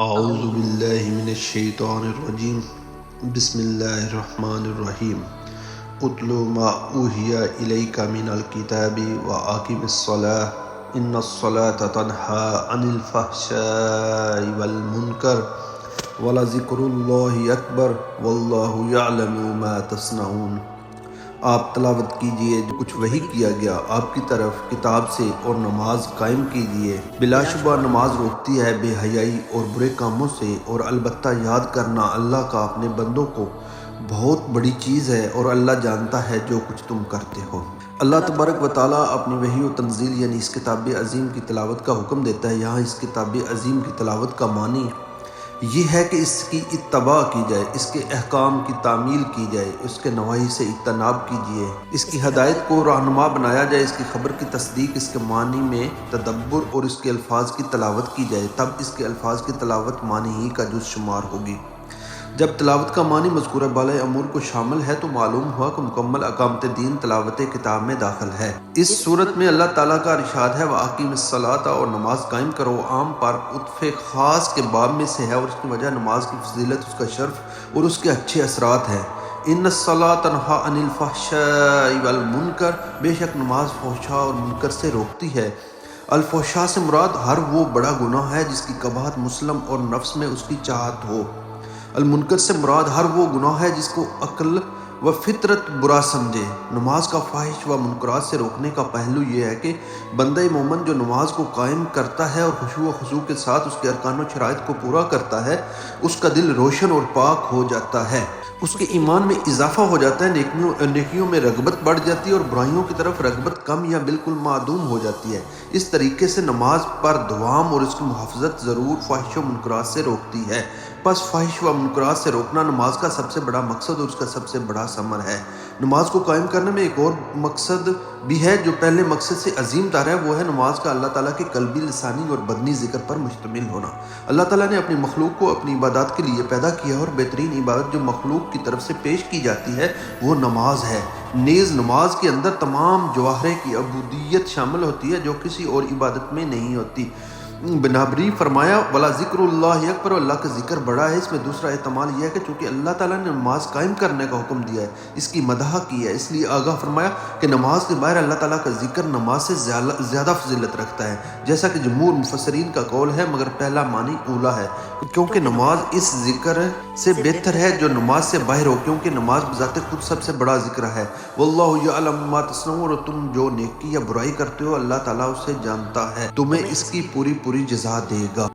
اعوذ باللہ من الشیطان الرجیم بسم اللہ الرحمن الرحیم اتل ما اوحی الیک من الکتاب واقم الصلاۃ ان الصلاۃ تنہی عن الفحشاء والمنکر ولذکر اللہ اکبر واللہ یعلم ما تصنعون۔ آپ تلاوت کیجئے جو کچھ وحی کیا گیا آپ کی طرف کتاب سے اور نماز قائم کیجئے۔ بلا شبہ نماز روکتی ہے بے حیائی اور برے کاموں سے، اور البتہ یاد کرنا اللہ کا اپنے بندوں کو بہت بڑی چیز ہے، اور اللہ جانتا ہے جو کچھ تم کرتے ہو۔ اللہ تبارک و تعالیٰ اپنی وحی و تنزیل یعنی اس کتاب عظیم کی تلاوت کا حکم دیتا ہے۔ یہاں اس کتاب عظیم کی تلاوت کا معنی یہ ہے کہ اس کی اتباع کی جائے، اس کے احکام کی تعمیل کی جائے، اس کے نواہی سے اجتناب کیجیے، اس کی ہدایت کو رہنما بنایا جائے، اس کی خبر کی تصدیق، اس کے معنی میں تدبر اور اس کے الفاظ کی تلاوت کی جائے، تب اس کے الفاظ کی تلاوت معنی ہی کا جز شمار ہوگی۔ جب تلاوت کا معنی مذکورہ بالائے امور کو شامل ہے تو معلوم ہوا کہ مکمل اقامت دین تلاوت کتاب میں داخل ہے۔ اس صورت میں اللہ تعالیٰ کا ارشاد ہے وَأَقِیمِ الصَّلَاةَ، اور نماز قائم کرو، عام پر عطف خاص کے باب میں سے ہے، اور اس کی وجہ نماز کی فضیلت، اس کا شرف اور اس کے اچھے اثرات ہیں۔ ان الصلاۃ تنہی عن الفحشاء والمنکر، بے شک نماز فحشاء اور منکر سے روکتی ہے۔ الفحشاء سے مراد ہر وہ بڑا گناہ ہے جس کی قباحت مسلم اور نفس میں اس کی چاہت ہو۔ المنکر سے مراد ہر وہ گناہ ہے جس کو عقل و فطرت برا سمجھے۔ نماز کا فاحش و منکرات سے روکنے کا پہلو یہ ہے کہ بندہ مومن جو نماز کو قائم کرتا ہے اور خشوع و خضوع کے ساتھ اس کے ارکان و شرائط کو پورا کرتا ہے، اس کا دل روشن اور پاک ہو جاتا ہے، اس کے ایمان میں اضافہ ہو جاتا ہے، نیکیوں میں رغبت بڑھ جاتی ہے اور برائیوں کی طرف رغبت کم یا بالکل معدوم ہو جاتی ہے۔ اس طریقے سے نماز پر دوام اور اس کی محافظت ضرور فاحش و منکرات سے روکتی ہے۔ پس فاحش و منکرات سے روکنا نماز کا سب سے بڑا مقصد اور اس کا سب سے بڑا ثمر ہے۔ نماز کو قائم کرنے میں ایک اور مقصد بھی ہے جو پہلے مقصد سے عظیم تر ہے، وہ ہے نماز کا اللہ تعالیٰ کے قلبی، لسانی اور بدنی ذکر پر مشتمل ہونا۔ اللہ تعالیٰ نے اپنی مخلوق کو اپنی عبادات کے لیے پیدا کیا اور بہترین عبادت جو مخلوق کی طرف سے پیش کی جاتی ہے وہ نماز ہے۔ نیز نماز کے اندر تمام جواہر کی عبودیت شامل ہوتی ہے جو کسی اور عبادت میں نہیں ہوتی۔ بنابری فرمایا ولا ذکر اللہ اکبر، اللہ کا ذکر بڑا ہے۔ اس میں دوسرا احتمال یہ ہے کہ چونکہ اللہ تعالیٰ نے نماز قائم کرنے کا حکم دیا ہے، اس کی مدح کی ہے، اس لیے آگاہ فرمایا کہ نماز کے باہر اللہ تعالیٰ کا ذکر نماز سے زیادہ فضیلت رکھتا ہے، جیسا کہ جمہور مفسرین کا قول ہے، مگر پہلا معنی اولا ہے، کیونکہ نماز اس ذکر سے بہتر ہے جو نماز سے باہر ہو، کیونکہ نماز بذات خود سب سے بڑا ذکر ہے۔ واللہ یعلم ما تصنعون، اور تم جو نیکی یا برائی کرتے ہو اللہ تعالیٰ اسے جانتا ہے، تمہیں اس کی پوری جزا دے گا۔